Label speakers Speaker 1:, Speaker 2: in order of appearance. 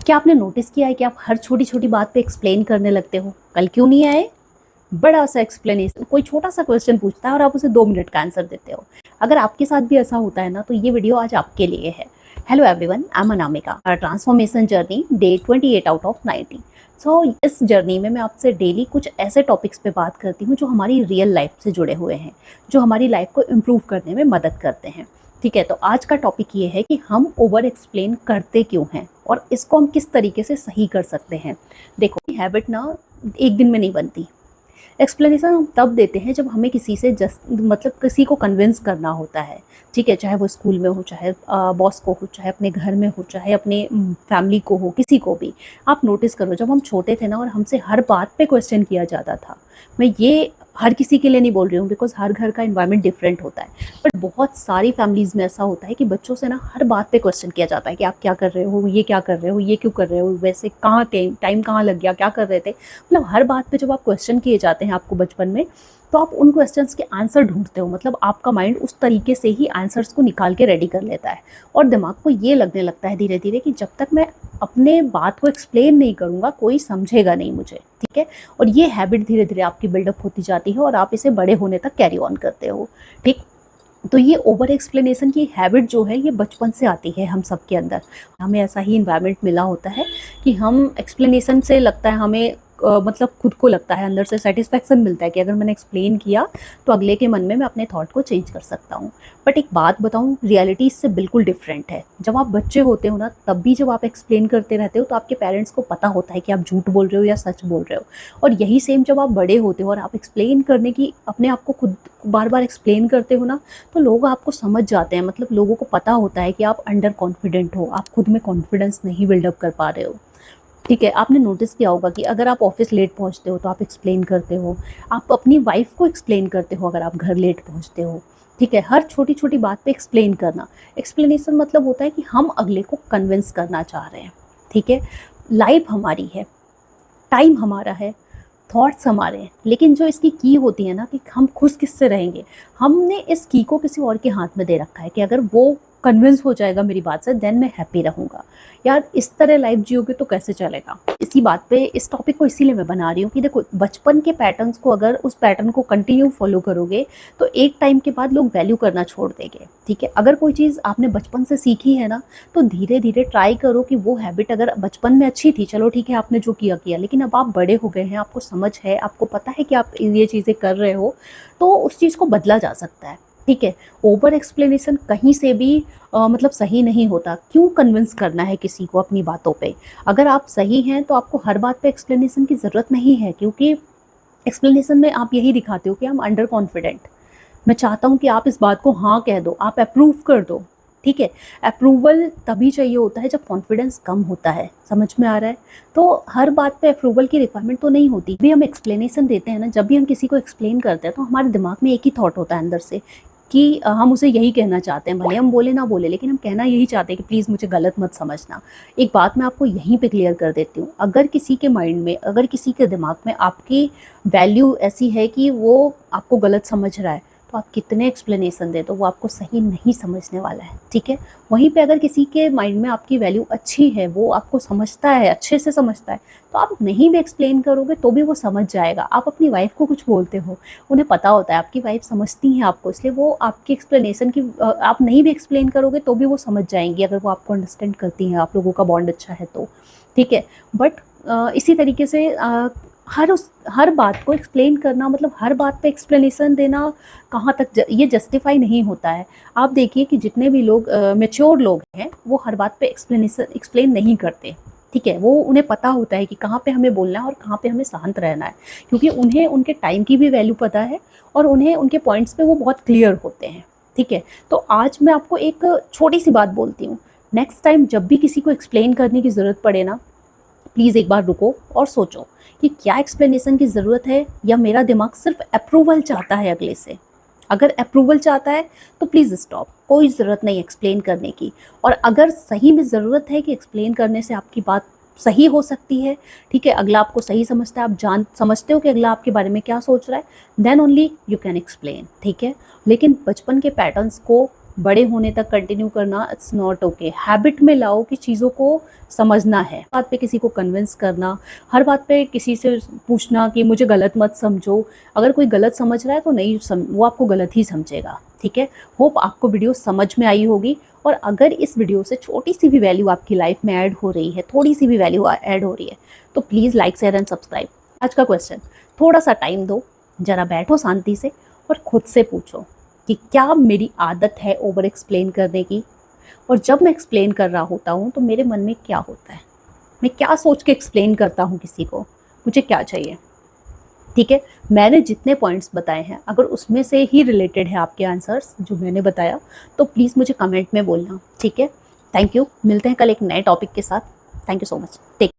Speaker 1: क्या आपने नोटिस किया है कि आप हर छोटी-छोटी बात पे एक्सप्लेन करने लगते हो? कल क्यों नहीं आए? बड़ा सा एक्सप्लेनेशन, कोई छोटा सा क्वेश्चन पूछता है और आप उसे 2 मिनट का आंसर देते हो। अगर आपके साथ भी ऐसा होता है ना, तो ये वीडियो आज आपके लिए है। Hello everyone, I am Anamika. Transformation journey day 28 out of 90। सो इस जर्नी में मैं आपसे डेली कुछ ऐसे टॉपिक्स पे बात करती हूँ जो हमारी रियल लाइफ से जुड़े हुए हैं, जो हमारी लाइफ को इम्प्रूव करने में मदद करते हैं। ठीक है, तो आज का टॉपिक ये है कि हम ओवर एक्सप्लेन करते क्यों हैं और इसको हम किस तरीके से सही कर सकते हैं। देखो, हैबिट ना एक दिन में नहीं बनती। एक्सप्लेनेशन हम तब देते हैं जब हमें किसी से जस्ट मतलब किसी को कन्विंस करना होता है। ठीक है, चाहे वो स्कूल में हो, चाहे बॉस को हो, चाहे अपने घर में हो, चाहे अपने फैमिली को हो, किसी को भी। आप नोटिस करो, जब हम छोटे थे ना और हमसे हर बात पे क्वेश्चन किया जाता था। मैं ये हर किसी के लिए नहीं बोल रही हूँ, बिकॉज हर घर का इन्वायरमेंट डिफरेंट होता है। बट बहुत सारी फैमिलीज़ में ऐसा होता है कि बच्चों से ना हर बात पे क्वेश्चन किया जाता है कि आप क्या कर रहे हो, ये क्या कर रहे हो, ये क्यों कर रहे हो, वैसे कहाँ टाइम कहाँ लग गया, क्या कर रहे थे। मतलब हर बात पे जब आप क्वेश्चन किए जाते हैं आपको बचपन में, तो आप उन क्वेश्चंस के आंसर ढूंढते हो। मतलब आपका माइंड उस तरीके से ही आंसर्स को निकाल के रेडी कर लेता है और दिमाग को ये लगने लगता है धीरे धीरे कि जब तक मैं अपने बात को एक्सप्लेन नहीं करूँगा कोई समझेगा नहीं मुझे। ठीक है, और ये हैबिट धीरे धीरे आपकी बिल्डअप होती जाती है और आप इसे बड़े होने तक कैरी ऑन करते हो। ठीक, तो ये ओवर एक्सप्लेनेशन की हैबिट जो है ये बचपन से आती है हम सब के अंदर। हमें ऐसा ही इन्वायरमेंट मिला होता है कि हम एक्सप्लेनेशन से लगता है हमें मतलब खुद को लगता है अंदर से सेटिस्फेक्शन मिलता है कि अगर मैंने एक्सप्लेन किया तो अगले के मन में मैं अपने थॉट को चेंज कर सकता हूँ। बट एक बात बताऊँ, रियलिटी इससे बिल्कुल डिफरेंट है। जब आप बच्चे होते हो ना, तब भी जब आप एक्सप्लेन करते रहते हो तो आपके पेरेंट्स को पता होता है कि आप झूठ बोल रहे हो या सच बोल रहे हो। और यही सेम जब आप बड़े होते हो और आप एक्सप्लेन करने की अपने आप को खुद बार बार एक्सप्लेन करते हो ना, तो लोग आपको समझ जाते हैं। मतलब लोगों को पता होता है कि आप अंडर कॉन्फिडेंट हो, आप खुद में कॉन्फिडेंस नहीं बिल्डअप कर पा रहे हो। ठीक है, आपने नोटिस किया होगा कि अगर आप ऑफिस लेट पहुंचते हो तो आप एक्सप्लेन करते हो। आप अपनी वाइफ को एक्सप्लेन करते हो अगर आप घर लेट पहुंचते हो। ठीक है, हर छोटी छोटी बात पे एक्सप्लेन करना। एक्सप्लेनेशन मतलब होता है कि हम अगले को कन्विंस करना चाह रहे हैं। ठीक है, लाइफ हमारी है, टाइम हमारा है, थॉट्स हमारे हैं, लेकिन जो इसकी की होती है ना कि हम खुश किससे रहेंगे, हमने इस की को किसी और के हाथ में दे रखा है कि अगर वो कन्विंस हो जाएगा मेरी बात से देन मैं हैप्पी रहूँगा। यार, इस तरह लाइफ जियोगे तो कैसे चलेगा। इसी बात पे इस टॉपिक को इसीलिए मैं बना रही हूँ कि देखो, बचपन के पैटर्न्स को अगर उस पैटर्न को कंटिन्यू फॉलो करोगे तो एक टाइम के बाद लोग वैल्यू करना छोड़ देंगे। ठीक है, अगर कोई चीज़ आपने बचपन से सीखी है ना, तो धीरे धीरे ट्राई करो कि वो हैबिट अगर बचपन में अच्छी थी, चलो ठीक है आपने जो किया किया, लेकिन अब आप बड़े हो गए हैं, आपको समझ है, आपको पता है कि आप ये चीज़ें कर रहे हो, तो उस चीज़ को बदला जा सकता है। ठीक है, ओवर एक्सप्लेनेशन कहीं से भी मतलब सही नहीं होता। क्यों कन्विंस करना है किसी को अपनी बातों पे। अगर आप सही हैं तो आपको हर बात पे एक्सप्लेनेशन की ज़रूरत नहीं है, क्योंकि एक्सप्लेनेशन में आप यही दिखाते हो कि हम अंडर कॉन्फिडेंट। मैं चाहता हूँ कि आप इस बात को हाँ कह दो, आप अप्रूव कर दो। ठीक है, अप्रूवल तभी चाहिए होता है जब कॉन्फिडेंस कम होता है। समझ में आ रहा है। तो हर बात पे अप्रूवल की रिक्वायरमेंट तो नहीं होती। भी हम एक्सप्लेनेशन देते हैं ना, जब भी हम किसी को एक्सप्लेन करते हैं तो हमारे दिमाग में एक ही थॉट होता है अंदर से कि हम उसे यही कहना चाहते हैं, भले हम बोले ना बोले, लेकिन हम कहना यही चाहते हैं कि प्लीज़ मुझे गलत मत समझना। एक बात मैं आपको यहीं पे क्लियर कर देती हूँ, अगर किसी के माइंड में, अगर किसी के दिमाग में आपकी वैल्यू ऐसी है कि वो आपको गलत समझ रहा है, तो आप कितने एक्सप्लेनेशन दे दो वो आपको सही नहीं समझने वाला है। ठीक है, वहीं पे अगर किसी के माइंड में आपकी वैल्यू अच्छी है, वो आपको समझता है, अच्छे से समझता है, तो आप नहीं भी एक्सप्लेन करोगे तो भी वो समझ जाएगा। आप अपनी वाइफ को कुछ बोलते हो, उन्हें पता होता है आपकी वाइफ समझती हैं आपको, इसलिए वो आपकी एक्सप्लेनेशन की आप नहीं भी एक्सप्लेन करोगे तो भी वो समझ जाएंगी, अगर वो आपको अंडरस्टैंड करती हैं, आप लोगों का बॉन्ड अच्छा है तो। ठीक है, बट इसी तरीके से हर बात को एक्सप्लेन करना, मतलब हर बात पे एक्सप्लेनेशन देना कहाँ तक ये जस्टिफाई नहीं होता है। आप देखिए कि जितने भी लोग मैच्योर लोग हैं, वो हर बात पे एक्सप्लेन नहीं करते। ठीक है, वो उन्हें पता होता है कि कहाँ पे हमें बोलना है और कहाँ पे हमें शांत रहना है, क्योंकि उन्हें उनके टाइम की भी वैल्यू पता है और उन्हें उनके पॉइंट्स पे वो बहुत क्लियर होते हैं। ठीक है, तो आज मैं आपको एक छोटी सी बात बोलती हूँ। नेक्स्ट टाइम जब भी किसी को एक्सप्लेन करने की ज़रूरत पड़े ना, प्लीज़ एक बार रुको और सोचो कि क्या एक्सप्लेनेशन की ज़रूरत है या मेरा दिमाग सिर्फ अप्रूवल चाहता है अगले से। अगर अप्रूवल चाहता है तो प्लीज़ स्टॉप, कोई ज़रूरत नहीं एक्सप्लेन करने की। और अगर सही में ज़रूरत है कि एक्सप्लेन करने से आपकी बात सही हो सकती है, ठीक है, अगला आपको सही समझता है, आप समझते हो कि अगला आपके बारे में क्या सोच रहा है, then only you can explain. ठीक है, लेकिन बचपन के पैटर्न्स को बड़े होने तक कंटिन्यू करना इट्स नॉट ओके। हैबिट में लाओ कि चीज़ों को समझना है, बात पे किसी को कन्विंस करना, हर बात पे किसी से पूछना कि मुझे गलत मत समझो। अगर कोई गलत समझ रहा है तो वो आपको गलत ही समझेगा, ठीक है। होप आपको वीडियो समझ में आई होगी, और अगर इस वीडियो से छोटी सी भी वैल्यू आपकी लाइफ में ऐड हो रही है, थोड़ी सी भी वैल्यू ऐड हो रही है, तो please like share and subscribe. आज का क्वेश्चन, थोड़ा सा टाइम दो, ज़रा बैठो शांति से और खुद से पूछो कि क्या मेरी आदत है ओवर एक्सप्लेन करने की, और जब मैं एक्सप्लेन कर रहा होता हूँ तो मेरे मन में क्या होता है, मैं क्या सोच के एक्सप्लेन करता हूँ किसी को, मुझे क्या चाहिए, ठीक है। मैंने जितने पॉइंट्स बताए हैं अगर उसमें से ही रिलेटेड है आपके आंसर्स जो मैंने बताया, तो प्लीज़ मुझे कमेंट में बोलना, ठीक है। थैंक यू, मिलते हैं कल एक नए टॉपिक के साथ। Thank you so much, take